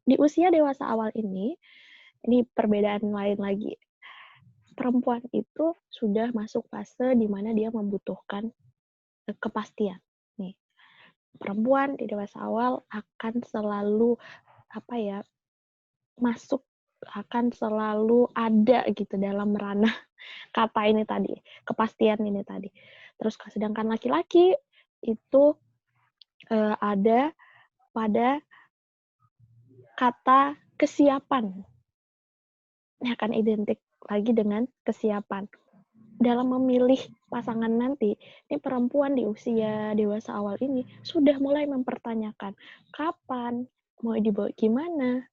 Di usia dewasa awal ini perbedaan lain lagi. Perempuan itu sudah masuk fase di mana dia membutuhkan kepastian. Nih, perempuan di dewasa awal akan selalu apa ya, masuk akan selalu ada gitu dalam ranah kata ini tadi, kepastian ini tadi. Terus sedangkan laki-laki itu ada pada kata kesiapan. Ini akan identik lagi dengan kesiapan. Dalam memilih pasangan nanti, ini perempuan di usia dewasa awal ini sudah mulai mempertanyakan, kapan, mau dibawa gimana,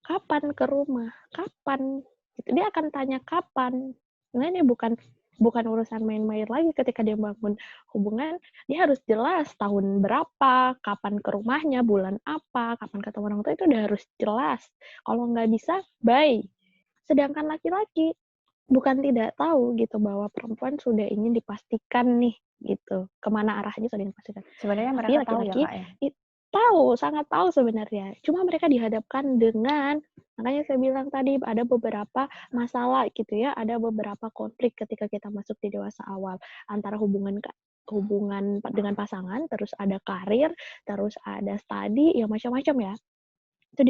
kapan ke rumah, kapan. Dia akan tanya kapan. Nah, ini bukan urusan main-main lagi ketika dia bangun hubungan, dia harus jelas tahun berapa, kapan ke rumahnya, bulan apa, kapan ketemu orang tua itu udah harus jelas. Kalau nggak bisa, bye. Sedangkan laki-laki bukan tidak tahu gitu bahwa perempuan sudah ingin dipastikan nih gitu, kemana arahnya sudah dipastikan. Sebenarnya Tapi mereka tahu ya, laki-laki Kak, ya? tahu, sangat tahu sebenarnya. Cuma mereka dihadapkan dengan makanya saya bilang tadi ada beberapa masalah gitu ya, ada beberapa konflik ketika kita masuk di dewasa awal antara hubungan dengan pasangan, terus ada karir, terus ada studi, ya macam-macam ya. Itu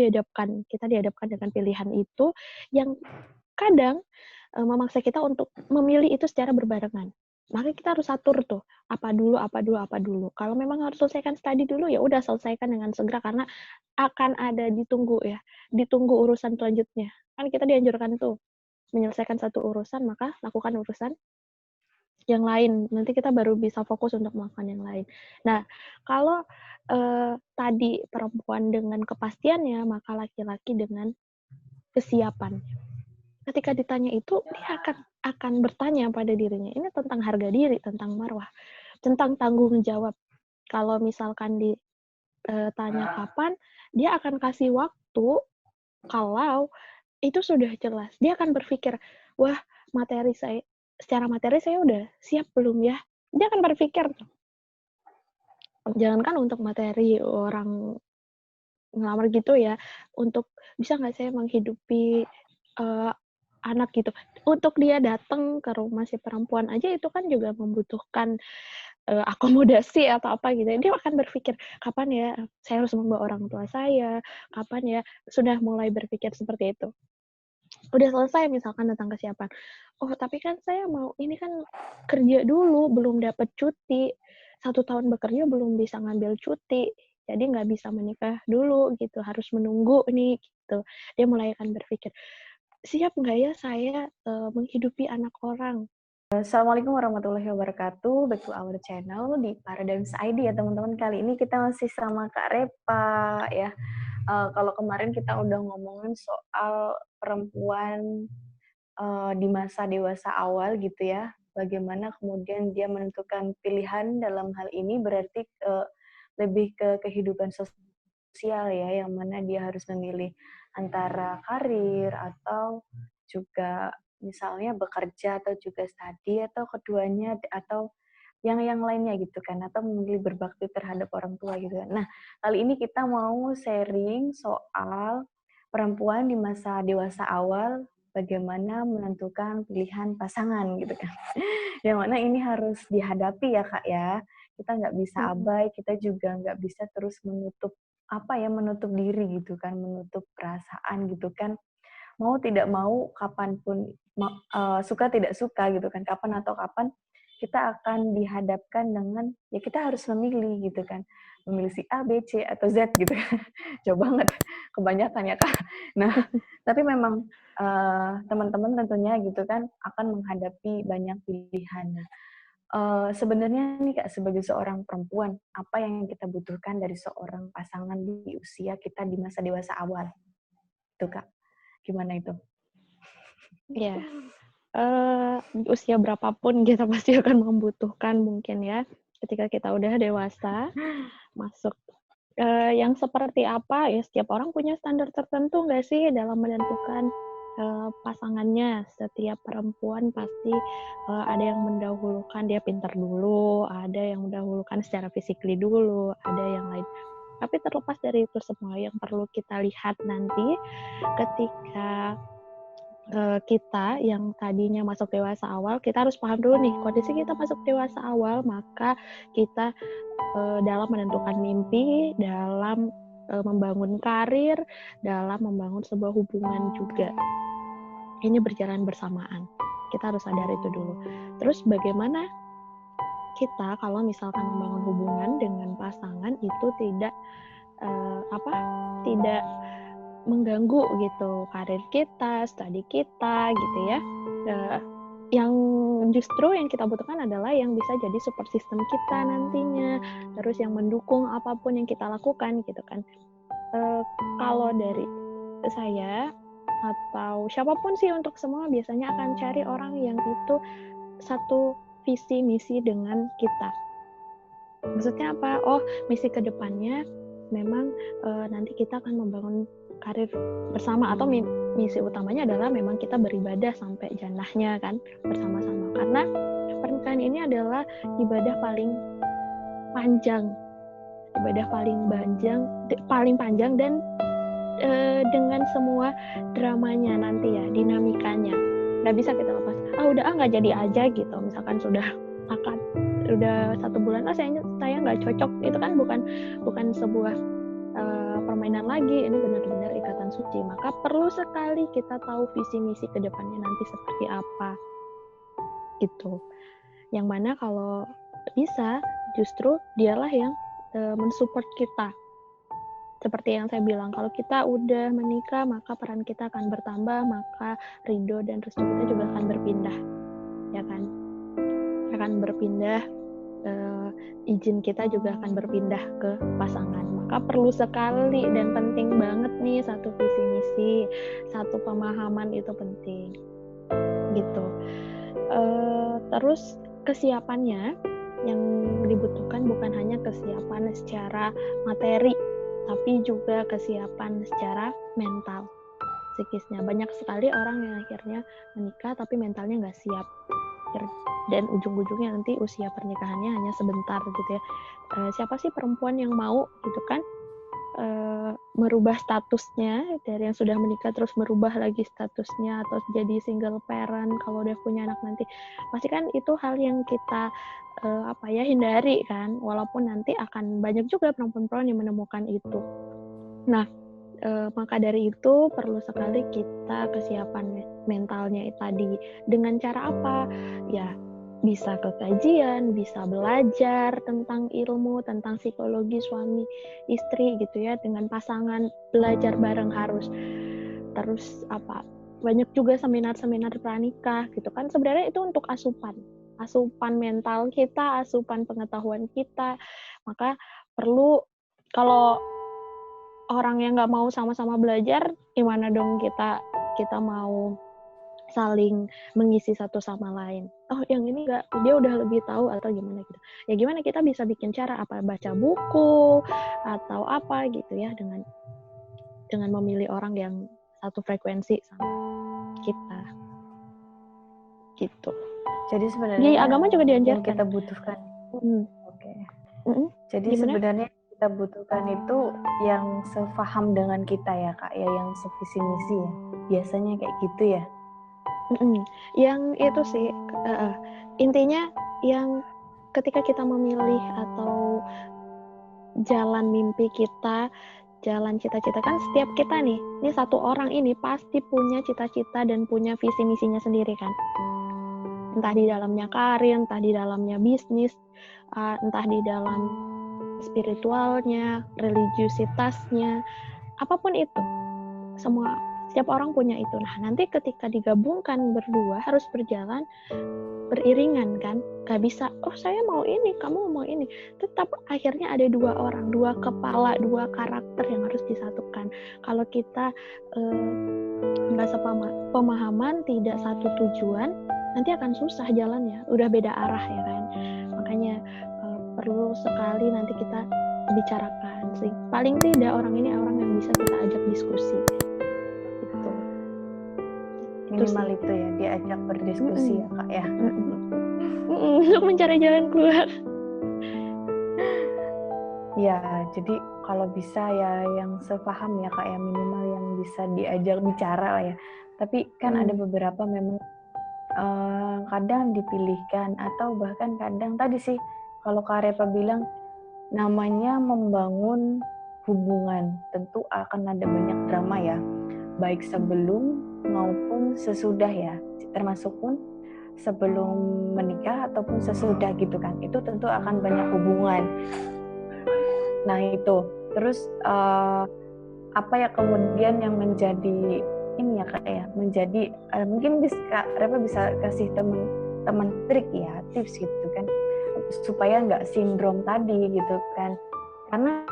kita dihadapkan dengan pilihan itu yang kadang memaksa kita untuk memilih itu secara berbarengan. Makanya kita harus atur tuh, apa dulu apa dulu apa dulu. Kalau memang harus selesaikan studi dulu, ya udah selesaikan dengan segera karena akan ada ditunggu urusan selanjutnya. Kan kita dianjurkan tuh, menyelesaikan satu urusan, maka lakukan urusan yang lain. Nanti kita baru bisa fokus untuk melakukan yang lain. Nah, kalau, tadi perempuan dengan kepastiannya, maka laki-laki dengan kesiapan. Ketika ditanya itu, dia akan bertanya pada dirinya, ini tentang harga diri, tentang marwah, tentang tanggung jawab. Kalau misalkan ditanya kapan, dia akan kasih waktu kalau itu sudah jelas. Dia akan berpikir, wah secara materi saya udah siap belum ya? Dia akan berpikir, jangankan untuk materi orang ngelamar gitu ya, untuk bisa nggak saya menghidupi anak gitu. Untuk dia datang ke rumah si perempuan aja itu kan juga membutuhkan akomodasi atau apa gitu. Dia akan berpikir, kapan ya saya harus membawa orang tua saya, kapan ya, sudah mulai berpikir seperti itu. Udah selesai misalkan tentang kesiapan, oh tapi kan saya mau ini kan kerja dulu, belum dapat cuti, 1 tahun bekerja belum bisa ngambil cuti, jadi nggak bisa menikah dulu gitu, harus menunggu nih gitu. Dia mulai akan berpikir, siap nggak ya saya menghidupi anak orang? Assalamualaikum warahmatullahi wabarakatuh. Back to our channel di Paradigms ID ya teman-teman. Kali ini kita masih sama Kak Repa ya. Kalau kemarin kita udah ngomongin soal perempuan di masa dewasa awal gitu ya. Bagaimana kemudian dia menentukan pilihan dalam hal ini berarti lebih ke kehidupan sosial ya, yang mana dia harus memilih antara karir atau juga misalnya bekerja atau juga studi atau keduanya atau yang lainnya gitu kan, atau memilih berbakti terhadap orang tua gitu kan. Nah, kali ini kita mau sharing soal perempuan di masa dewasa awal bagaimana menentukan pilihan pasangan gitu kan. Yang mana ini harus dihadapi ya Kak ya. Kita nggak bisa Mhm. abai, kita juga nggak bisa terus menutup menutup diri gitu kan, menutup perasaan gitu kan. Mau tidak mau, kapanpun suka tidak suka gitu kan, kapan atau kapan kita akan dihadapkan dengan ya kita harus memilih gitu kan, memilih si A, B, C atau Z gitu kan. Jauh banget, kebanyakan ya Kak. Nah, tapi memang teman-teman tentunya gitu kan akan menghadapi banyak pilihan. Nah, sebenarnya nih Kak, sebagai seorang perempuan, apa yang kita butuhkan dari seorang pasangan di usia kita di masa dewasa awal? Itu Kak, gimana itu? Iya, di usia berapapun kita pasti akan membutuhkan mungkin ya, ketika kita udah dewasa, masuk yang seperti apa, ya setiap orang punya standar tertentu nggak sih dalam menentukan, pasangannya. Setiap perempuan pasti, ada yang mendahulukan dia pintar dulu, ada yang mendahulukan secara physically dulu, ada yang lain. Tapi terlepas dari itu semua, yang perlu kita lihat nanti ketika kita yang tadinya masuk dewasa awal, kita harus paham dulu nih, kondisi kita masuk dewasa awal, maka kita dalam menentukan mimpi, dalam membangun karir, dalam membangun sebuah hubungan juga. Ini berjalan bersamaan. Kita harus sadar itu dulu. Terus bagaimana kita kalau misalkan membangun hubungan dengan pasangan itu tidak tidak mengganggu gitu karir kita, studi kita gitu ya. Yang justru yang kita butuhkan adalah yang bisa jadi support system kita nantinya, terus yang mendukung apapun yang kita lakukan gitu kan. Kalau dari saya atau siapapun sih, untuk semua biasanya akan cari orang yang itu satu visi misi dengan kita. Maksudnya apa? Oh, misi kedepannya memang nanti kita akan membangun karir bersama, atau misi utamanya adalah memang kita beribadah sampai jannahnya kan bersama-sama, karena pernikahan ini adalah ibadah paling panjang dan dengan semua dramanya nanti ya, dinamikanya nggak bisa kita lepas. Udah nggak jadi aja gitu, misalkan sudah akad udah 1 bulan, saya nggak cocok, itu kan bukan sebuah permainan lagi, ini benar-benar ikatan suci. Maka perlu sekali kita tahu visi misi kedepannya nanti seperti apa gitu. Yang mana kalau bisa justru dialah yang mensupport kita. Seperti yang saya bilang, kalau kita udah menikah maka peran kita akan bertambah, maka ridho dan restu kita juga akan berpindah, ya kan? Akan berpindah, izin kita juga akan berpindah ke pasangan. Maka perlu sekali dan penting banget nih satu visi misi, satu pemahaman, itu penting gitu. Terus kesiapannya yang dibutuhkan bukan hanya kesiapan secara materi, tapi juga kesiapan secara mental, psikisnya. Banyak sekali orang yang akhirnya menikah tapi mentalnya nggak siap, dan ujung-ujungnya nanti usia pernikahannya hanya sebentar gitu ya. Siapa sih perempuan yang mau gitu kan merubah statusnya dari yang sudah menikah terus merubah lagi statusnya atau jadi single parent kalau udah punya anak nanti? Pasti kan itu hal yang kita hindari kan, walaupun nanti akan banyak juga perempuan-perempuan yang menemukan itu. Nah, maka dari itu perlu sekali kita kesiapan mentalnya tadi. Dengan cara apa? Ya, bisa ke kajian, bisa belajar tentang ilmu, tentang psikologi suami istri gitu ya, dengan pasangan, belajar bareng harus. Terus banyak juga seminar-seminar pranikah gitu kan. Sebenarnya itu untuk asupan mental kita, asupan pengetahuan kita. Maka perlu, kalau orang yang nggak mau sama-sama belajar, gimana dong kita mau saling mengisi satu sama lain? Oh, yang ini nggak, dia udah lebih tahu atau gimana gitu. Ya gimana kita bisa bikin cara, baca buku atau apa gitu ya, dengan memilih orang yang satu frekuensi sama kita gitu. Jadi sebenarnya di agama juga diajarkan yang kita butuhkan. Oke. Jadi Gimana? Sebenarnya kita butuhkan itu yang sefaham dengan kita ya Kak, ya, yang sevisi misi ya. Biasanya kayak gitu ya. Yang itu sih intinya, yang ketika kita memilih atau jalan mimpi kita, jalan cita-cita, kan setiap kita nih, ini satu orang ini pasti punya cita-cita dan punya visi misinya sendiri kan. Entah di dalamnya karir, entah di dalamnya bisnis, entah di dalam spiritualnya, religiusitasnya, apapun itu. Setiap orang punya itu. Nah, nanti ketika digabungkan berdua harus berjalan beriringan kan. Gak bisa, saya mau ini, kamu mau ini. Tetap akhirnya ada 2 orang, 2 kepala, 2 karakter yang harus disatukan. Kalau kita nggak sepemahaman, tidak satu tujuan, nanti akan susah jalannya. Udah beda arah ya kan. Makanya perlu sekali nanti kita bicarakan sih. Paling tidak orang ini orang yang bisa kita ajak diskusi. Minimal itu ya, diajak berdiskusi ya Kak ya. Untuk mencari jalan keluar. Ya, jadi kalau bisa ya yang sepaham ya Kak ya, minimal yang bisa diajak bicara lah ya. Tapi kan ada beberapa memang kadang dipilihkan atau bahkan kadang tadi sih kalau Kak Repa bilang namanya membangun hubungan tentu akan ada banyak drama ya, baik sebelum maupun sesudah ya, termasuk pun sebelum menikah ataupun sesudah gitu kan, itu tentu akan banyak hubungan. Nah itu terus apa ya kemudian yang menjadi ini ya Kak ya, menjadi mungkin Repa bisa kasih teman trik ya, tips gitu kan, supaya nggak sindrom tadi gitu kan, karena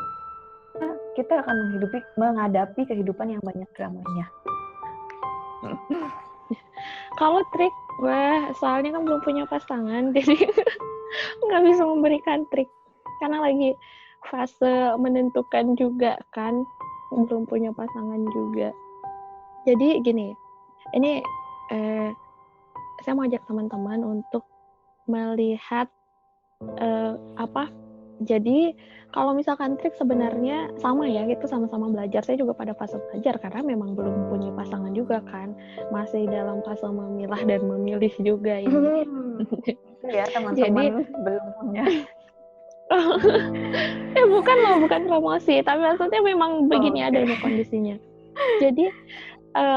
kita akan menghadapi kehidupan yang banyak dramanya. Kalau trik, wah, soalnya kan belum punya pasangan, jadi nggak bisa memberikan trik. Karena lagi fase menentukan juga kan, belum punya pasangan juga. Jadi gini, ini saya mau ajak teman-teman untuk melihat jadi kalau misalkan trik sebenarnya sama ya, itu sama-sama belajar. Saya juga pada fase belajar karena memang belum punya pasangan juga kan, masih dalam fase memilah dan memilih juga ini. Itu ya Jadi teman-teman belum punya. bukan promosi, tapi maksudnya memang begini adanya kondisinya. Jadi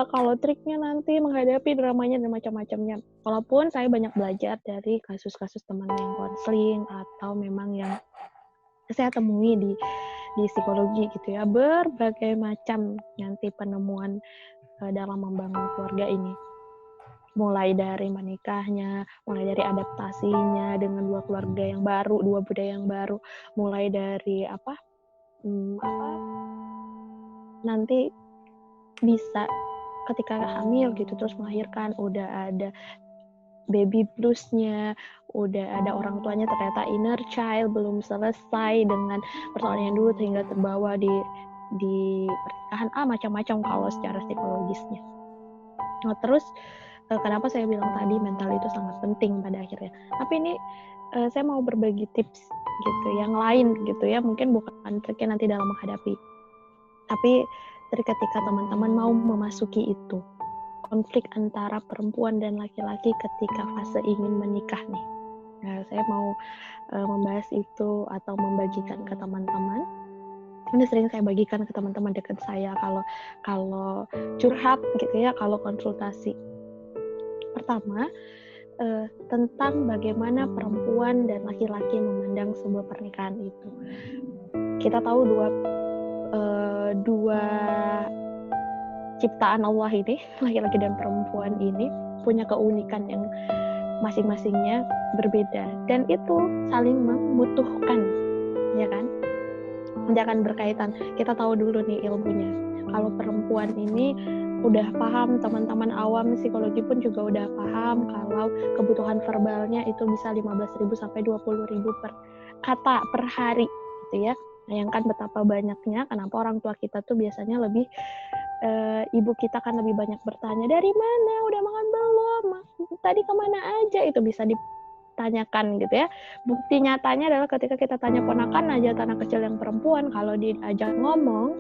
kalau triknya nanti menghadapi dramanya dan macam-macamnya. Walaupun saya banyak belajar dari kasus-kasus teman yang konseling atau memang yang saya temui di psikologi gitu ya, berbagai macam nanti penemuan dalam membangun keluarga ini. Mulai dari menikahnya, mulai dari adaptasinya dengan dua keluarga yang baru, dua budaya yang baru, mulai dari nanti bisa ketika hamil gitu terus melahirkan udah ada baby blues-nya, udah ada orang tuanya ternyata inner child belum selesai dengan persoalan yang dulu sehingga terbawa di pernikahan macam-macam kalau secara psikologisnya. Nah, terus kenapa saya bilang tadi mental itu sangat penting pada akhirnya. Tapi ini saya mau berbagi tips gitu yang lain gitu ya, mungkin bukan triknya nanti dalam menghadapi, tapi trik ketika teman-teman mau memasuki itu konflik antara perempuan dan laki-laki ketika fase ingin menikah nih. Nah, saya mau membahas itu atau membagikan ke teman-teman. Ini sering saya bagikan ke teman-teman dekat saya kalau curhat gitu ya, kalau konsultasi. Pertama, tentang bagaimana perempuan dan laki-laki memandang sebuah pernikahan itu. Kita tahu dua ciptaan Allah ini, laki-laki dan perempuan ini punya keunikan yang masing-masingnya berbeda dan itu saling membutuhkan, ya kan? Nanti akan berkaitan. Kita tahu dulu nih ilmunya. Kalau perempuan ini udah paham, teman-teman awam psikologi pun juga udah paham kalau kebutuhan verbalnya itu bisa 15.000 sampai 20.000 per kata per hari gitu ya. Bayangkan betapa banyaknya, kenapa orang tua kita tuh biasanya lebih ibu kita kan lebih banyak bertanya, dari mana, udah makan belum, tadi kemana aja, itu bisa ditanyakan gitu ya. Bukti nyatanya adalah ketika kita tanya ponakan aja, anak kecil yang perempuan, kalau diajak ngomong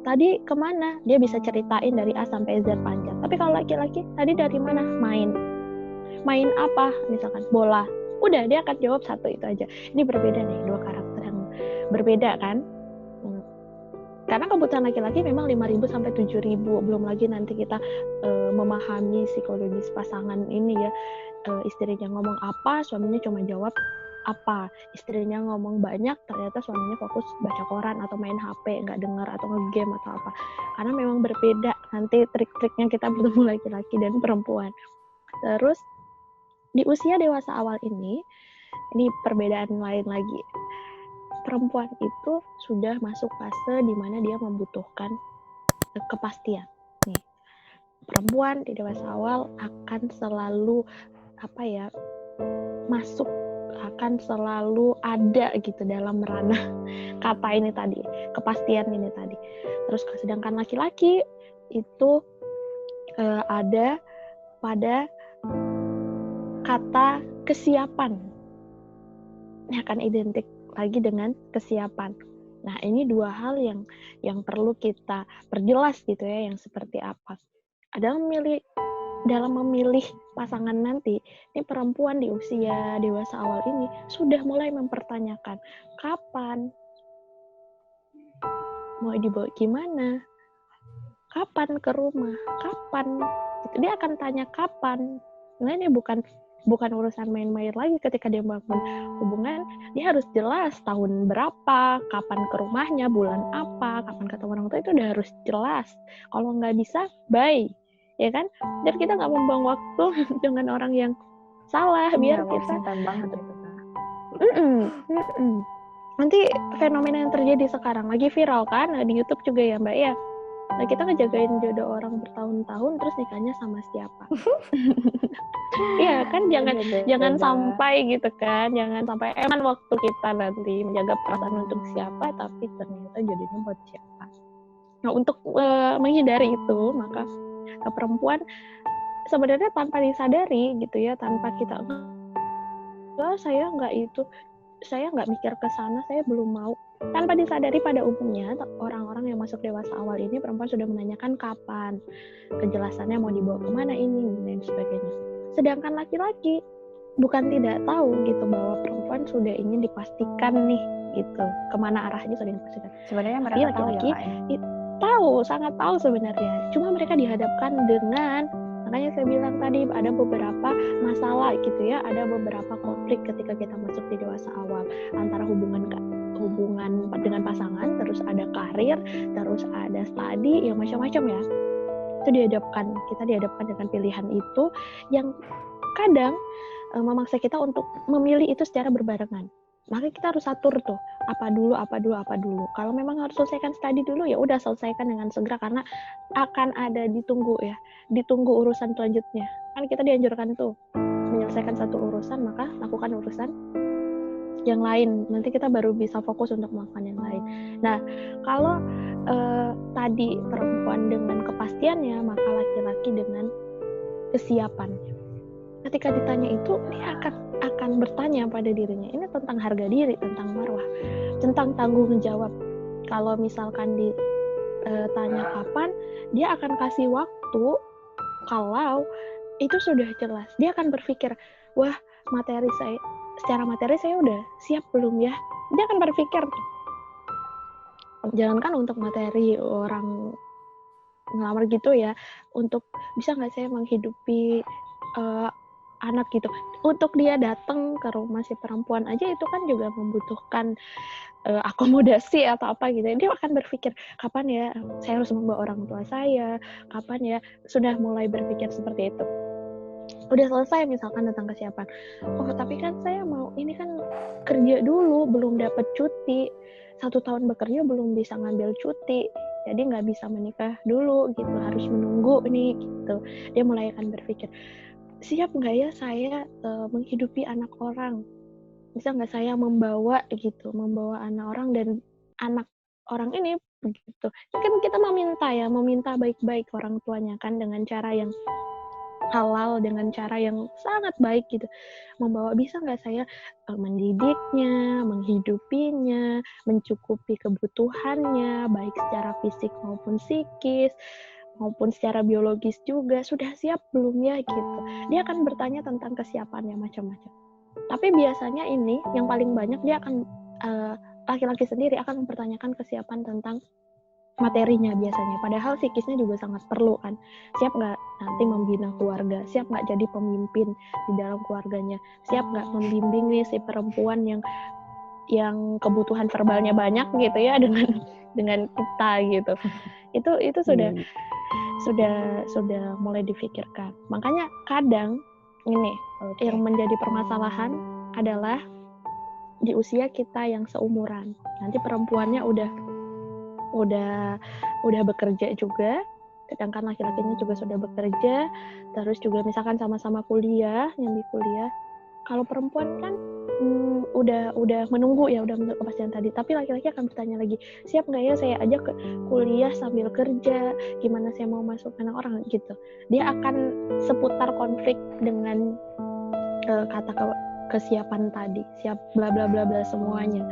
tadi kemana, dia bisa ceritain dari A sampai Z panjang. Tapi kalau laki-laki, tadi dari mana, main apa, misalkan bola, udah dia akan jawab satu itu aja. Ini berbeda nih, dua karakter yang berbeda kan. Karena kebutuhan laki-laki memang 5.000 sampai 7.000, belum lagi nanti kita memahami psikologis pasangan ini ya. Istrinya ngomong apa, suaminya cuma jawab apa. Istrinya ngomong banyak, ternyata suaminya fokus baca koran atau main HP, nggak dengar atau nge-game atau apa. Karena memang berbeda nanti trik-triknya kita bertemu laki-laki dan perempuan. Terus di usia dewasa awal ini perbedaan lain lagi. Perempuan itu sudah masuk fase di mana dia membutuhkan kepastian. Nih, perempuan di dewasa awal akan selalu masuk, akan selalu ada gitu dalam ranah kata ini tadi, kepastian ini tadi. Terus sedangkan laki-laki itu ada pada kata kesiapan. Ini akan identik lagi dengan kesiapan. Nah, ini dua hal yang perlu kita perjelas gitu ya, yang seperti apa. Dalam memilih pasangan nanti, ini perempuan di usia dewasa awal ini sudah mulai mempertanyakan kapan, mau dibawa gimana, kapan ke rumah, kapan. Gitu. Dia akan tanya kapan. Nah, ini bukan urusan main-main lagi ketika dia bangun hubungan. Dia harus jelas tahun berapa, kapan ke rumahnya, bulan apa, kapan ketemu orang tua, itu udah harus jelas. Kalau nggak bisa, bye. Ya kan? Dan kita nggak membuang waktu dengan orang yang salah, biar kita banget gitu kan. Nanti fenomena yang terjadi sekarang lagi viral kan di YouTube juga ya Mbak ya. Nah, kita ngejagain jodoh orang bertahun-tahun terus nikahnya sama siapa? Iya kan, jangan sampai gitu kan, jangan sampai eman waktu kita nanti menjaga perasaan untuk siapa tapi ternyata jodohnya buat siapa. Nah, untuk menghindari itu, maka perempuan sebenarnya tanpa disadari gitu ya, tanpa kita saya nggak mikir ke sana, saya belum mau. Tanpa disadari pada umumnya orang-orang yang masuk dewasa awal ini, perempuan sudah menanyakan kapan, kejelasannya mau dibawa kemana ini dan sebagainya. Sedangkan laki-laki bukan tidak tahu gitu bahwa perempuan sudah ingin dipastikan nih gitu kemana arahnya sudah dipastikan. Sebenarnya mereka laki-laki tahu, sangat tahu sebenarnya. Cuma mereka dihadapkan dengan, makanya saya bilang tadi ada beberapa masalah gitu ya, ada beberapa konflik ketika kita masuk di dewasa awal antara hubungan dengan pasangan, terus ada karir, terus ada studi, ya macam-macam ya. Itu kita dihadapkan dengan pilihan itu yang kadang memaksa kita untuk memilih itu secara berbarengan. Maka kita harus atur tuh, apa dulu. Kalau memang harus selesaikan studi dulu, ya udah selesaikan dengan segera, karena akan ada ditunggu urusan selanjutnya. Kan kita dianjurkan tuh menyelesaikan satu urusan, maka lakukan urusan yang lain. Nanti kita baru bisa fokus untuk melakukan yang lain. Nah, kalau tadi perempuan dengan kepastiannya, maka laki-laki dengan kesiapannya. Ketika ditanya itu, dia akan bertanya pada dirinya, ini tentang harga diri, tentang marwah, tentang tanggung jawab. Kalau misalkan ditanya kapan, dia akan kasih waktu. Kalau itu sudah jelas, dia akan berpikir, wah, secara materi saya udah siap belum ya? Dia akan berpikir, jangankan untuk materi orang ngelamar gitu ya, untuk bisa nggak saya menghidupi anak gitu. Untuk dia datang ke rumah si perempuan aja itu kan juga membutuhkan akomodasi atau apa gitu. Dia akan berpikir, kapan ya saya harus membawa orang tua saya, kapan ya, sudah mulai berpikir seperti itu. Udah selesai misalkan tentang kesiapan. Oh, tapi kan saya mau, ini kan kerja dulu, belum dapat cuti. 1 tahun bekerja belum bisa ngambil cuti. Jadi nggak bisa menikah dulu gitu, harus menunggu nih gitu. Dia mulai akan berpikir, siap nggak ya saya menghidupi anak orang? Bisa nggak saya membawa anak orang, dan anak orang ini begitu. Kan kita meminta baik-baik orang tuanya kan, dengan cara yang halal, dengan cara yang sangat baik gitu. Membawa, bisa nggak saya mendidiknya, menghidupinya, mencukupi kebutuhannya, baik secara fisik maupun psikis, maupun secara biologis juga, sudah siap belum ya gitu. Dia akan bertanya tentang kesiapannya macam-macam. Tapi biasanya ini yang paling banyak dia akan laki-laki sendiri akan mempertanyakan kesiapan tentang materinya biasanya. Padahal psikisnya juga sangat perlu kan. Siap nggak nanti membina keluarga? Siap nggak jadi pemimpin di dalam keluarganya? Siap nggak membimbing nih si perempuan yang kebutuhan verbalnya banyak gitu ya dengan kita gitu. Itu sudah mulai difikirkan. Makanya kadang ini yang menjadi permasalahan adalah di usia kita yang seumuran. Nanti perempuannya udah bekerja juga, sedangkan laki-lakinya juga sudah bekerja, terus juga misalkan sama-sama nyambi kuliah. Kalau perempuan kan udah menunggu kepastian tadi, tapi laki-laki akan bertanya lagi, siap nggak ya saya ajak ke kuliah sambil kerja, gimana saya mau masuk anak orang gitu. Dia akan seputar konflik dengan kata kesiapan tadi, siap bla bla bla bla semuanya.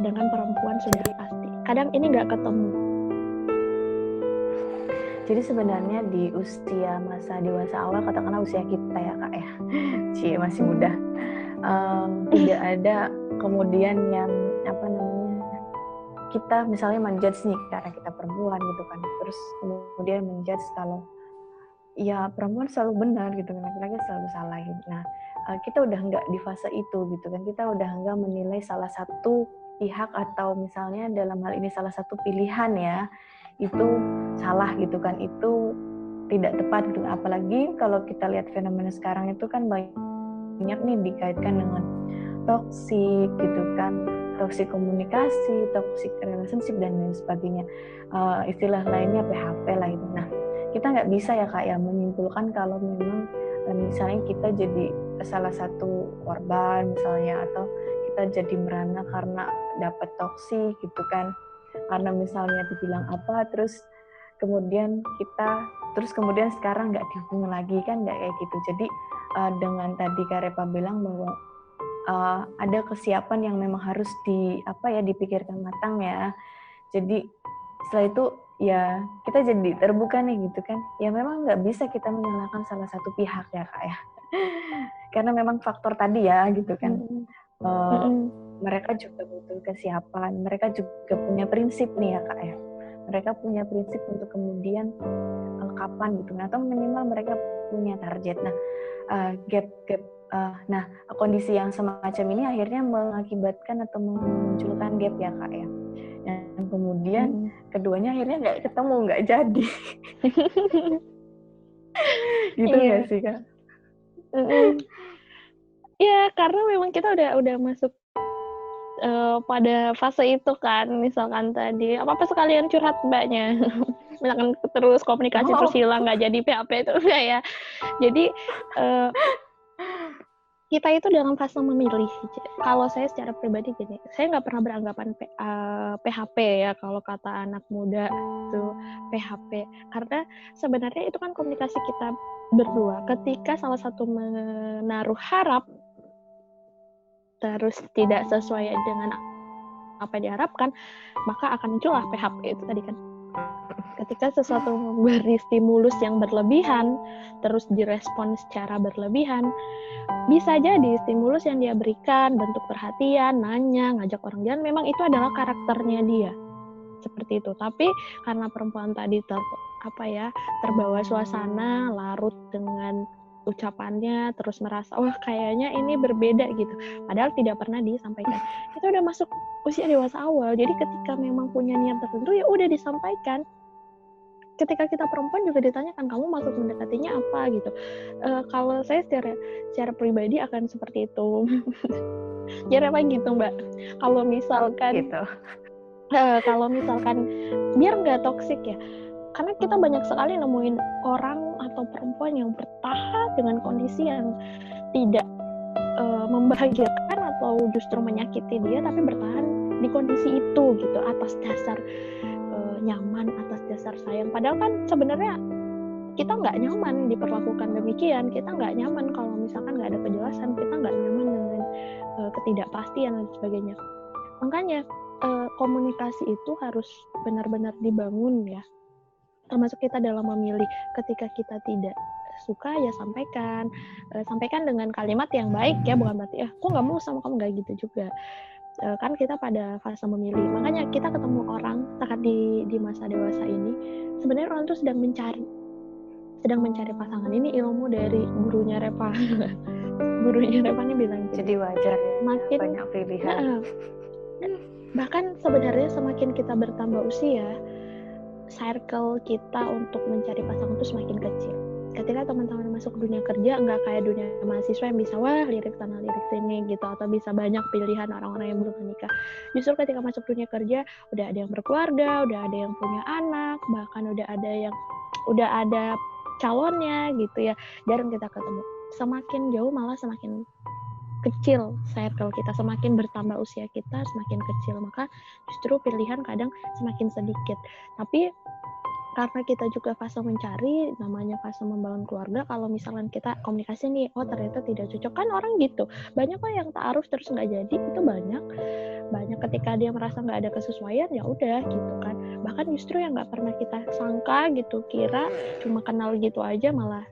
sedangkan perempuan sudah pasti. Kadang ini nggak ketemu. Jadi sebenarnya di usia masa dewasa awal, katakanlah usia kita ya Kak ya, masih muda, tidak ada kemudian yang kita misalnya menjudge nih karena kita perempuan gitu kan, terus kemudian menjudge kalau ya perempuan selalu benar gitu kan, laki-laki selalu salah gitu. Nah, kita udah nggak di fase itu gitu kan, kita udah nggak menilai salah satu pihak atau misalnya dalam hal ini salah satu pilihan ya itu salah gitu kan, itu tidak tepat gitu. Apalagi kalau kita lihat fenomena sekarang itu kan banyak nih dikaitkan dengan toksik gitu kan, toksik komunikasi, toksik relationship dan lain sebagainya. Istilah lainnya PHP lah itu. Nah, kita nggak bisa ya Kak ya menyimpulkan kalau memang misalnya kita jadi salah satu korban misalnya, atau kita jadi merana karena dapat toksik gitu kan, karena misalnya dibilang apa terus kemudian sekarang nggak dihubungi lagi kan, nggak kayak gitu. Jadi dengan tadi Kak Repa bilang bahwa ada kesiapan yang memang harus dipikirkan matang ya. Jadi setelah itu ya kita jadi terbuka nih gitu kan. Ya memang nggak bisa kita menyalahkan salah satu pihak ya Kak ya. Karena memang faktor tadi ya gitu kan. Mereka juga butuh kesiapan, mereka juga punya prinsip nih ya Kak ya. Mereka punya prinsip untuk kemudian kapan gitu, atau minimal mereka punya target. Nah, nah kondisi yang semacam ini akhirnya mengakibatkan atau memunculkan gap ya Kak ya. Dan kemudian keduanya akhirnya nggak ketemu, nggak jadi. Gitu nggak sih Kak? Ya karena memang kita udah masuk pada fase itu kan, misalkan tadi apa sekalian curhat mbaknya, misalkan terus komunikasi terus hilang, nggak jadi PHP itu ya. Jadi kita itu dalam fase memilih. Kalau saya secara pribadi gini, saya nggak pernah beranggapan PHP ya kalau kata anak muda itu PHP, karena sebenarnya itu kan komunikasi kita berdua. Ketika salah satu menaruh harap terus tidak sesuai dengan apa yang diharapkan, maka akan muncullah PHP itu tadi kan. Ketika sesuatu memberi stimulus yang berlebihan, terus direspon secara berlebihan, bisa jadi stimulus yang dia berikan, bentuk perhatian, nanya, ngajak orang jalan, memang itu adalah karakternya dia. Seperti itu. Tapi karena perempuan tadi terbawa suasana, larut dengan ucapannya, terus merasa wah kayaknya ini berbeda gitu, padahal tidak pernah disampaikan. Itu udah masuk usia dewasa awal. Jadi ketika memang punya niat tertentu ya udah disampaikan. Ketika kita perempuan juga ditanyakan kamu maksud mendekatinya apa gitu. Kalau saya secara pribadi akan seperti itu. Jadi apa gitu Mbak? Kalau misalkan gitu. Kalau misalkan biar nggak toksik ya, karena kita banyak sekali nemuin orang atau perempuan yang bertahan dengan kondisi yang tidak membahagiakan atau justru menyakiti dia, tapi bertahan di kondisi itu gitu atas dasar nyaman, atas dasar sayang. Padahal kan sebenarnya kita nggak nyaman diperlakukan demikian, kita nggak nyaman kalau misalkan nggak ada kejelasan, kita nggak nyaman dengan ketidakpastian dan sebagainya. Makanya komunikasi itu harus benar-benar dibangun ya. Termasuk kita dalam memilih, ketika kita tidak suka ya sampaikan dengan kalimat yang baik ya, bukan berarti aku nggak mau sama kamu, nggak gitu juga. Kan kita pada fase memilih. Makanya kita ketemu orang saat di masa dewasa ini, sebenarnya orang tuh sedang mencari pasangan. Ini ilmu dari gurunya Repa. Gurunya Repa ini bilang jadi wajar makin banyak pilihan. Bahkan sebenarnya semakin kita bertambah usia, circle kita untuk mencari pasangan itu semakin kecil. Ketika teman-teman masuk dunia kerja, nggak kayak dunia mahasiswa yang bisa lirik sana lirik sini gitu, atau bisa banyak pilihan orang-orang yang belum menikah. Justru ketika masuk dunia kerja, udah ada yang berkeluarga, udah ada yang punya anak, bahkan udah ada calonnya gitu ya. Jarang kita ketemu. Semakin jauh malah semakin kecil circle kita, semakin bertambah usia kita semakin kecil, maka justru pilihan kadang semakin sedikit. Tapi karena kita juga fase mencari, namanya fase membangun keluarga, kalau misalkan kita komunikasi nih, oh ternyata tidak cocok, kan orang gitu, banyak kok yang ta'aruf terus nggak jadi, itu banyak ketika dia merasa nggak ada kesesuaian, ya udah gitu kan, bahkan justru yang nggak pernah kita sangka gitu, kira cuma kenal gitu aja malah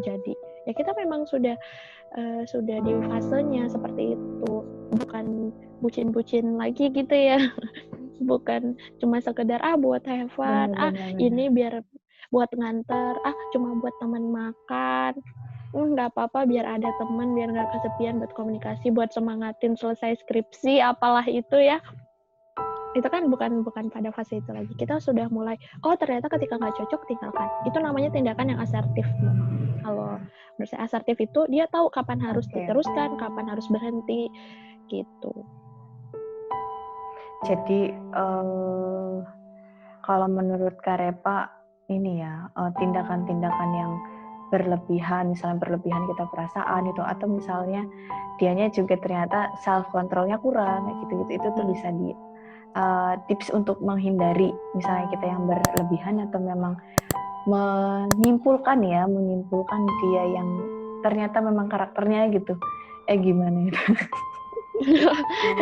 jadi, ya kita memang sudah di fasenya seperti itu, bukan bucin-bucin lagi gitu ya. Bukan cuma sekedar buat have fun, Benar-benar. ini biar buat nganter, cuma buat teman makan, nggak apa-apa biar ada teman, biar nggak kesepian, buat komunikasi, buat semangatin selesai skripsi, apalah itu ya. Itu kan bukan pada fase itu lagi. Kita sudah mulai, oh ternyata ketika nggak cocok, tinggalkan. Itu namanya tindakan yang asertif. Kalau menurut saya asertif itu, dia tahu kapan harus diteruskan, kapan harus berhenti, gitu. Jadi kalau menurut Kak Repa ini ya, tindakan-tindakan yang berlebihan, misalnya berlebihan kita perasaan itu, atau misalnya dianya juga ternyata self controlnya kurang gitu, itu tuh bisa di tips untuk menghindari misalnya kita yang berlebihan, atau memang menyimpulkan dia yang ternyata memang karakternya gitu, gimana itu?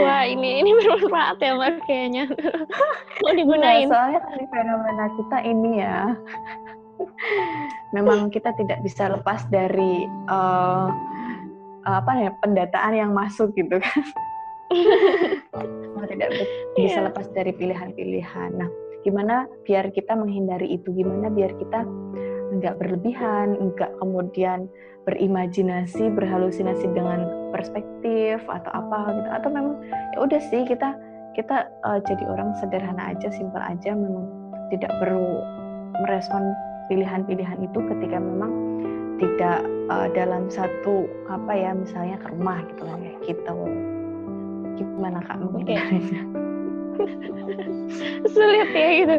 Wah, ini bermanfaat ya Mbak kayaknya. Mau digunain. Soalnya kan fenomena kita ini ya, memang kita tidak bisa lepas dari pendataan yang masuk gitu kan. Tidak bisa lepas dari pilihan-pilihan. Nah, gimana biar kita menghindari itu? Gimana biar kita nggak berlebihan, nggak kemudian berimajinasi, berhalusinasi dengan perspektif atau apa gitu, atau memang ya udah sih kita jadi orang sederhana aja, simpel aja, memang tidak perlu merespon pilihan-pilihan itu ketika memang tidak dalam satu misalnya ke rumah gitu kan, kayak gitu. Gimana Kak menghindarinya? Sulit ya gitu.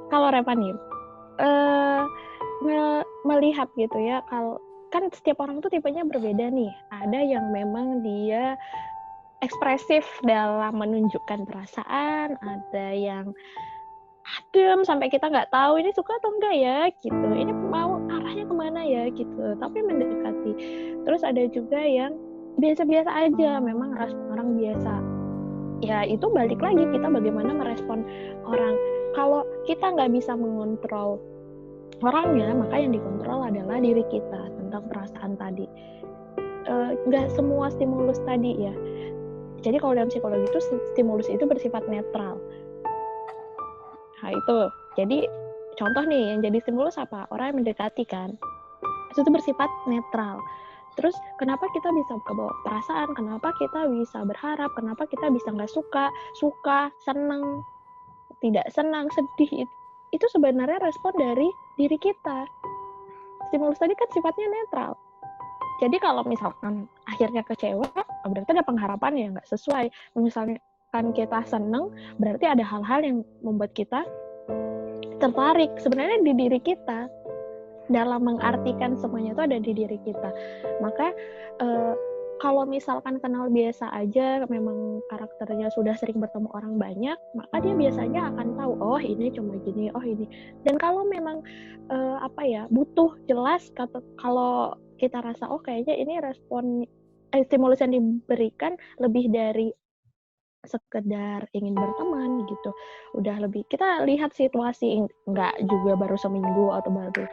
Kalau Repa nih melihat gitu ya, kalau kan setiap orang tuh tipenya berbeda nih. Ada yang memang dia ekspresif dalam menunjukkan perasaan, ada yang adem sampai kita nggak tahu ini suka atau enggak ya gitu, ini mau arahnya kemana ya gitu, tapi mendekati. Terus ada juga yang biasa-biasa aja, memang respon orang biasa. Ya itu balik lagi kita bagaimana merespon orang. Kalau kita nggak bisa mengontrol orangnya, maka yang dikontrol adalah diri kita tentang perasaan tadi. Nggak semua stimulus tadi ya. Jadi kalau dalam psikologi itu stimulus itu bersifat netral. Nah itu, jadi contoh nih yang jadi stimulus apa? Orang yang mendekati kan, itu tuh bersifat netral. Terus kenapa kita bisa kebawa perasaan, kenapa kita bisa berharap, kenapa kita bisa nggak suka, senang, tidak senang, sedih, itu sebenarnya respon dari diri kita. Stimulus tadi kan sifatnya netral. Jadi kalau misalkan akhirnya kecewa, berarti ada pengharapan yang nggak sesuai. Misalnya kan kita seneng, berarti ada hal-hal yang membuat kita tertarik. Sebenarnya di diri kita, dalam mengartikan semuanya itu ada di diri kita. Maka kalau misalkan kenal biasa aja, memang karakternya sudah sering bertemu orang banyak, maka dia biasanya akan tahu, oh ini cuma gini, oh ini. Dan kalau memang butuh jelas, kalau kita rasa oh kayaknya ini respon stimulus yang diberikan lebih dari sekedar ingin berteman gitu, udah lebih kita lihat situasi, nggak juga baru seminggu atau baru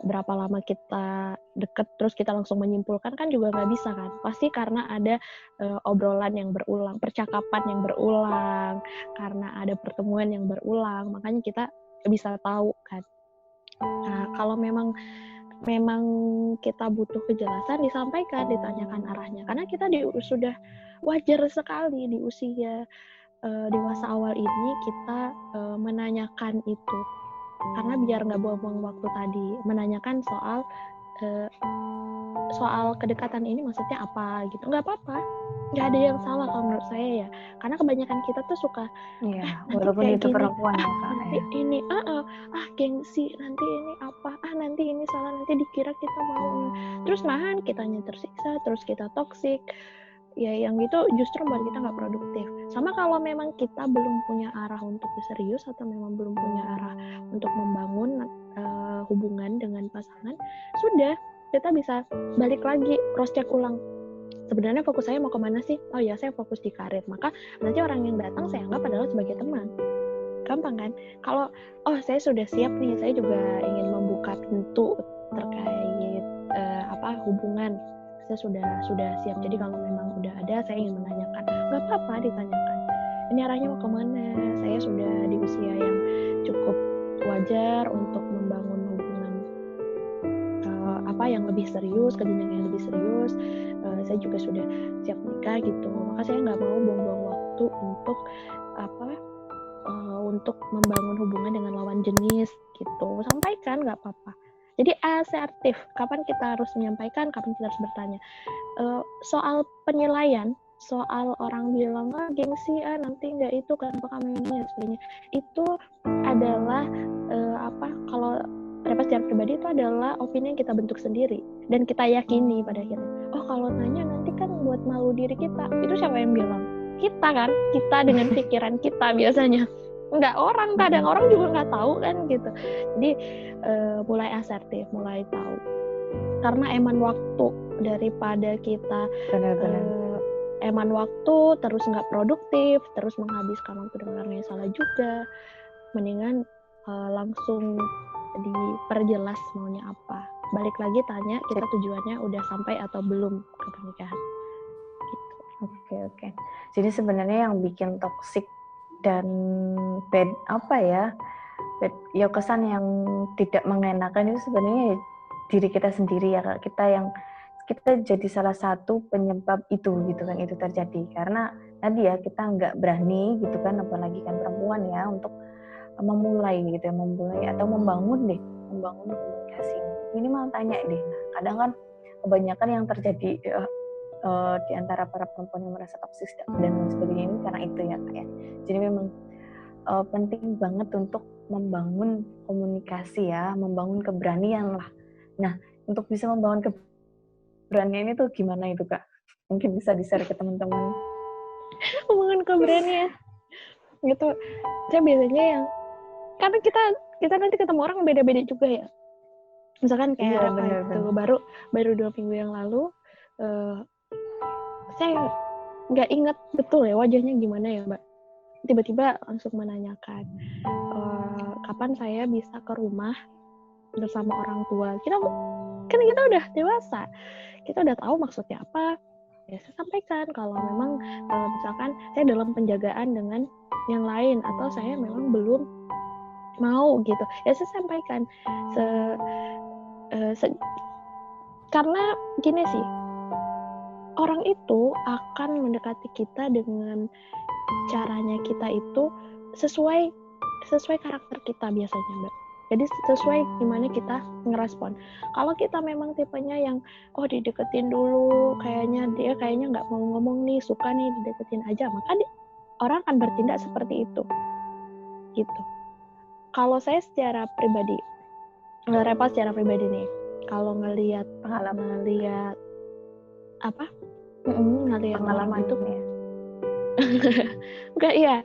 berapa lama kita deket terus kita langsung menyimpulkan, kan juga nggak bisa kan, pasti karena ada obrolan yang berulang, percakapan yang berulang, karena ada pertemuan yang berulang, makanya kita bisa tahu kan. Nah kalau memang kita butuh kejelasan, disampaikan, ditanyakan arahnya, karena kita sudah wajar sekali di usia dewasa awal ini kita menanyakan itu, karena biar nggak buang-buang waktu tadi, menanyakan soal kedekatan ini maksudnya apa gitu, nggak apa-apa, nggak ada yang salah kalau menurut saya ya, karena kebanyakan kita tuh suka walaupun itu gini, perempuan ya Kak, nanti ini gengsi, nanti ini apa, nanti ini salah, nanti dikira kita mau, terus nahan, kitanya tersiksa, terus kita toksik. ya yang itu justru buat kita nggak produktif. Sama kalau memang kita belum punya arah untuk serius atau memang belum punya arah untuk membangun hubungan dengan pasangan, sudah kita bisa balik lagi cross check ulang. Sebenarnya fokus saya mau kemana sih? Oh ya, saya fokus di karir. Maka nanti orang yang datang saya anggap adalah sebagai teman. Gampang kan? Kalau saya sudah siap nih, saya juga ingin membuka pintu terkait hubungan. Saya sudah siap. Jadi kalau memang udah ada, saya ingin menanyakan. Nggak apa-apa ditanyakan. Ini arahnya mau kemana? Saya sudah di usia yang cukup wajar untuk membangun hubungan yang lebih serius, ke jenjang yang lebih serius. Saya juga sudah siap nikah gitu. Maka saya nggak mau buang-buang waktu untuk membangun hubungan dengan lawan jenis gitu. Sampaikan, nggak apa-apa. Jadi asertif. Kapan kita harus menyampaikan, kapan kita harus bertanya. Soal penilaian, soal orang bilang gengsi nanti nggak itu kenapa kamu ini dan sebagainya, itu adalah kalau Repa secara pribadi itu adalah opini yang kita bentuk sendiri dan kita yakini pada akhirnya. Kalau nanya nanti kan buat malu diri kita. Itu siapa yang bilang? Kita kan, kita dengan pikiran kita biasanya. Nggak orang, kadang orang juga nggak tahu kan gitu. Jadi mulai asertif, mulai tahu. Karena eman waktu daripada kita eman waktu terus nggak produktif, terus menghabiskan waktu dengan orang yang salah juga. Mendingan langsung diperjelas maunya apa. Balik lagi tanya kita tujuannya udah sampai atau belum ke pernikahan. Gitu. Oke. Jadi sebenarnya yang bikin toksik dan kesan yang tidak mengenakan itu sebenarnya diri kita sendiri ya, kita jadi salah satu penyebab itu gitu kan, itu terjadi karena tadi ya kita nggak berani gitu kan, apalagi kan perempuan ya, untuk memulai atau membangun komunikasi. Minimal tanya deh. Nah, kadang kan kebanyakan yang terjadi di antara para perempuan yang merasa toksis dan lain sebagainya ini karena itu ya Kak ya. Jadi memang penting banget untuk membangun komunikasi ya, membangun keberanian lah. Nah, untuk bisa membangun keberanian itu gimana itu Kak? Mungkin bisa di-share ke teman-teman. Membangun keberanian. Gitu. Saya biasanya yang karena kita nanti ketemu orang beda-beda juga ya. Misalkan kayak itu baru 2 minggu yang lalu saya nggak ingat betul ya wajahnya gimana ya Mbak. Tiba-tiba langsung menanyakan kapan saya bisa ke rumah bersama orang tua. Kita udah dewasa, kita udah tahu maksudnya apa. Ya saya sampaikan kalau memang misalkan saya dalam penjagaan dengan yang lain atau saya memang belum mau gitu. Ya saya sampaikan karena gini sih, orang itu akan mendekati kita dengan caranya kita itu sesuai karakter kita biasanya Mbak. Jadi sesuai gimana kita ngerespon. Kalau kita memang tipenya yang dideketin dulu, kayaknya nggak mau ngomong nih, suka nih dideketin aja, maka orang akan bertindak seperti itu. Gitu. Kalau saya secara pribadi, Repa secara pribadi nih, kalau ngelihat pengalaman itu ya. Enggak ya.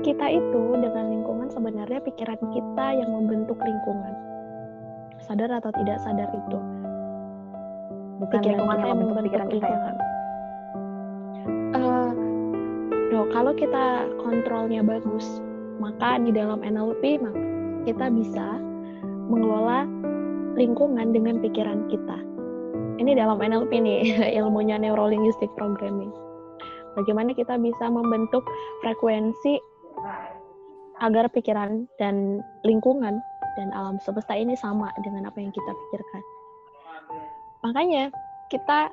Kita itu dengan lingkungan sebenarnya pikiran kita yang membentuk lingkungan. Sadar atau tidak sadar itu. Bukan lingkungan yang membentuk pikiran kita ya. Kalau kita kontrolnya bagus, maka di dalam NLP kita bisa mengelola lingkungan dengan pikiran kita. Ini dalam NLP nih, ilmunya Neuro Linguistic Programming. Bagaimana kita bisa membentuk frekuensi agar pikiran dan lingkungan dan alam semesta ini sama dengan apa yang kita pikirkan. Makanya kita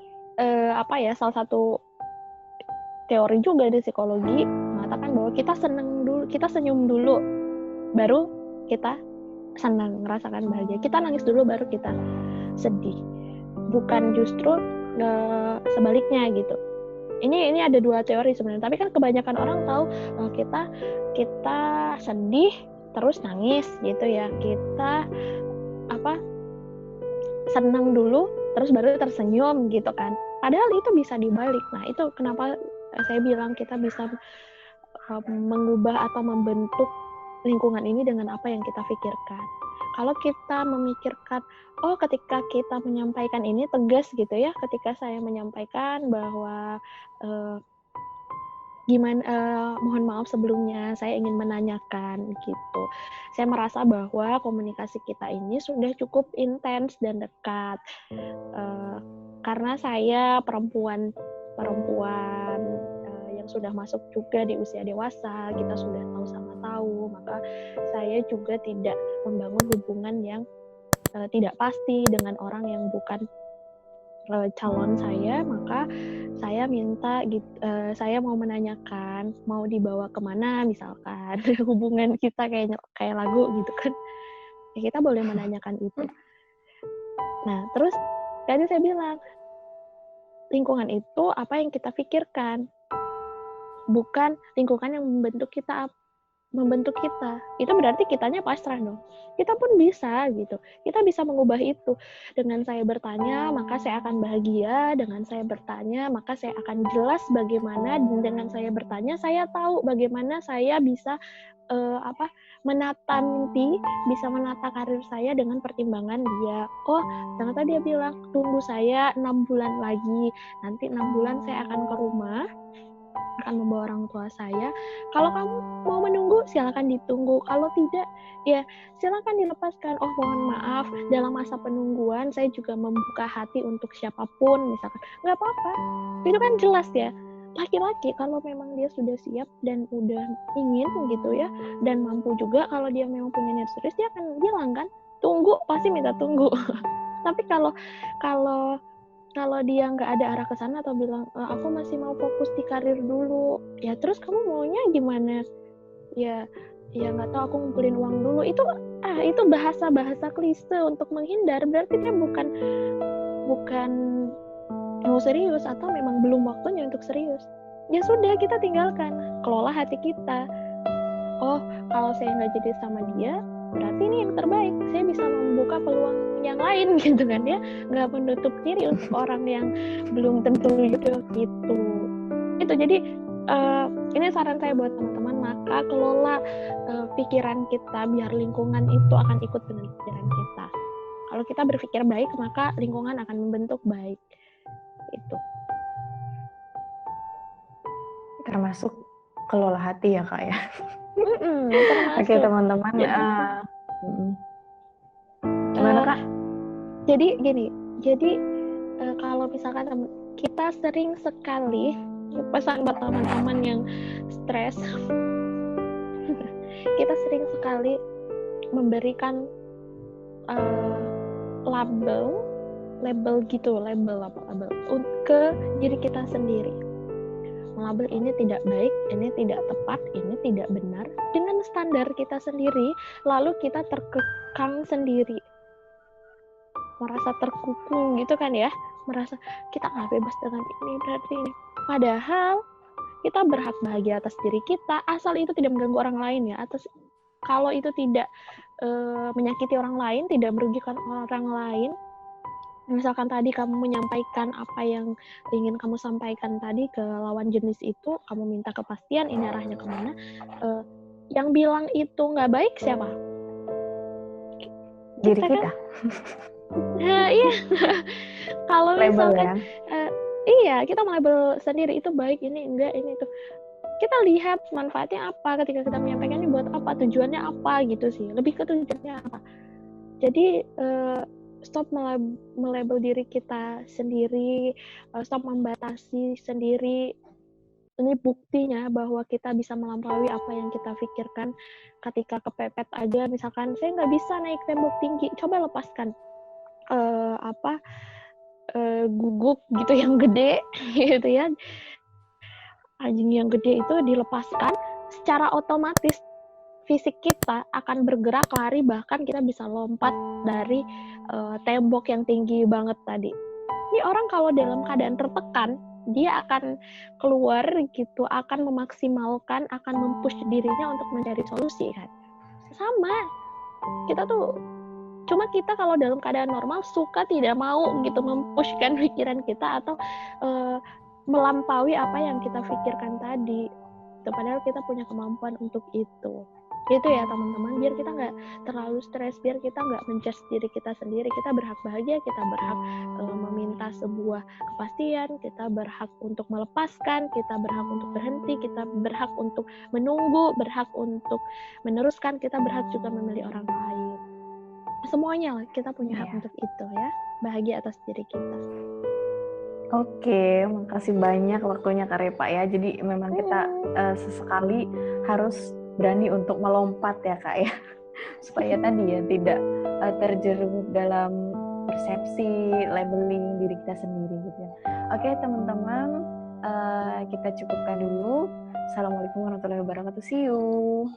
salah satu teori juga di psikologi mengatakan bahwa kita senyum dulu, baru kita senang, merasakan bahagia. Kita nangis dulu, baru kita sedih. Bukan justru sebaliknya gitu. Ini ada 2 teori sebenarnya, tapi kan kebanyakan orang tahu kita sedih terus nangis gitu ya. Kita senang dulu terus baru tersenyum gitu kan. Padahal itu bisa dibalik. Nah, itu kenapa saya bilang kita bisa mengubah atau membentuk lingkungan ini dengan apa yang kita pikirkan. Kalau kita memikirkan, ketika kita menyampaikan ini tegas gitu ya, ketika saya menyampaikan bahwa mohon maaf sebelumnya, saya ingin menanyakan gitu. Saya merasa bahwa komunikasi kita ini sudah cukup intens dan dekat. Karena saya perempuan yang sudah masuk juga di usia dewasa, kita sudah tahu, maka saya juga tidak membangun hubungan yang tidak pasti dengan orang yang bukan calon saya, maka saya minta saya mau menanyakan mau dibawa kemana misalkan hubungan kita kayak lagu gitu kan, ya kita boleh menanyakan itu. Nah terus tadi saya bilang lingkungan itu apa yang kita pikirkan, bukan lingkungan yang membentuk kita. Itu berarti kitanya pasrah dong. Kita pun bisa gitu, kita bisa mengubah itu. Dengan saya bertanya maka saya akan bahagia, dengan saya bertanya maka saya akan jelas bagaimana, dan dengan saya bertanya saya tahu bagaimana saya bisa menata mimpi, bisa menata karir saya dengan pertimbangan dia. Ternyata dia bilang tunggu saya 6 bulan lagi, nanti 6 bulan saya akan ke rumah, akan membawa orang tua saya. Kalau kamu mau menunggu, silakan ditunggu. Kalau tidak, ya silakan dilepaskan. Mohon maaf, dalam masa penungguan saya juga membuka hati untuk siapapun, misalkan. Nggak apa-apa. Itu kan jelas ya. Laki-laki kalau memang dia sudah siap dan udah ingin gitu ya, dan mampu juga, kalau dia memang punya niat serius, dia akan bilang kan, tunggu, pasti minta tunggu. Tapi kalau dia nggak ada arah ke sana atau bilang aku masih mau fokus di karir dulu, ya terus kamu maunya gimana? Ya nggak tahu, aku ngumpulin uang dulu. Itu bahasa klise untuk menghindar. Berarti dia bukan mau serius, atau memang belum waktunya untuk serius. Ya sudah, kita tinggalkan, kelola hati kita. Kalau saya nggak jadi sama dia, berarti ini yang terbaik, saya bisa membuka peluang yang lain gitu kan ya, nggak menutup diri untuk orang yang belum tentu jodoh gitu. Itu jadi ini saran saya buat teman-teman, maka kelola pikiran kita biar lingkungan itu akan ikut dengan pikiran kita. Kalau kita berpikir baik, maka lingkungan akan membentuk baik. Itu termasuk kelola hati ya Kak ya. Termasuk. Oke teman-teman, gimana Kak? Jadi gini, kalau misalkan kita sering sekali, pesan buat teman-teman yang stres, kita sering sekali memberikan label ke diri kita sendiri. Label ini tidak baik, ini tidak tepat, ini tidak benar, dengan standar kita sendiri, lalu kita terkekang sendiri, merasa terkukung gitu kan ya, merasa kita nggak bebas dengan ini, berarti ini. Padahal kita berhak bahagia atas diri kita, asal itu tidak mengganggu orang lain ya, kalau itu tidak menyakiti orang lain, tidak merugikan orang lain. Misalkan tadi kamu menyampaikan apa yang ingin kamu sampaikan tadi ke lawan jenis itu, kamu minta kepastian ini arahnya kemana, yang bilang itu nggak baik siapa? Diri kita. Iya. Kalau misalkan ya? Kita melabel sendiri, itu baik, ini enggak, ini itu. Kita lihat manfaatnya apa ketika kita menyampaikan ini, buat apa, tujuannya apa gitu sih. Lebih ke tujuannya apa. Jadi stop melabel diri kita sendiri, stop membatasi sendiri. Ini buktinya bahwa kita bisa melampaui apa yang kita pikirkan. Ketika kepepet aja, misalkan saya nggak bisa naik tembok tinggi, coba lepaskan guguk gitu yang gede gitu ya, anjing yang gede itu dilepaskan, secara otomatis fisik kita akan bergerak, lari, bahkan kita bisa lompat dari tembok yang tinggi banget tadi. Ini orang kalau dalam keadaan tertekan, dia akan keluar gitu, akan memaksimalkan, akan mempush dirinya untuk mencari solusi kan. Sama, kita tuh Cuma kita kalau dalam keadaan normal suka tidak mau gitu mempushkan pikiran kita atau melampaui apa yang kita pikirkan tadi. Padahal kita punya kemampuan untuk itu. Itu ya teman-teman, biar kita nggak terlalu stres, biar kita nggak menjudge diri kita sendiri. Kita berhak bahagia, kita berhak meminta sebuah kepastian, kita berhak untuk melepaskan, kita berhak untuk berhenti, kita berhak untuk menunggu, berhak untuk meneruskan, kita berhak juga memilih orang lain. Semuanya kita punya hak untuk itu ya, bahagia atas diri kita. Oke, makasih banyak waktunya Kak Repa ya. Jadi memang kita sesekali harus berani untuk melompat ya Kak ya. Supaya tadi ya tidak terjerumus dalam persepsi, labeling diri kita sendiri gitu ya. Oke teman-teman, kita cukupkan dulu. Assalamualaikum warahmatullahi wabarakatuh. See you.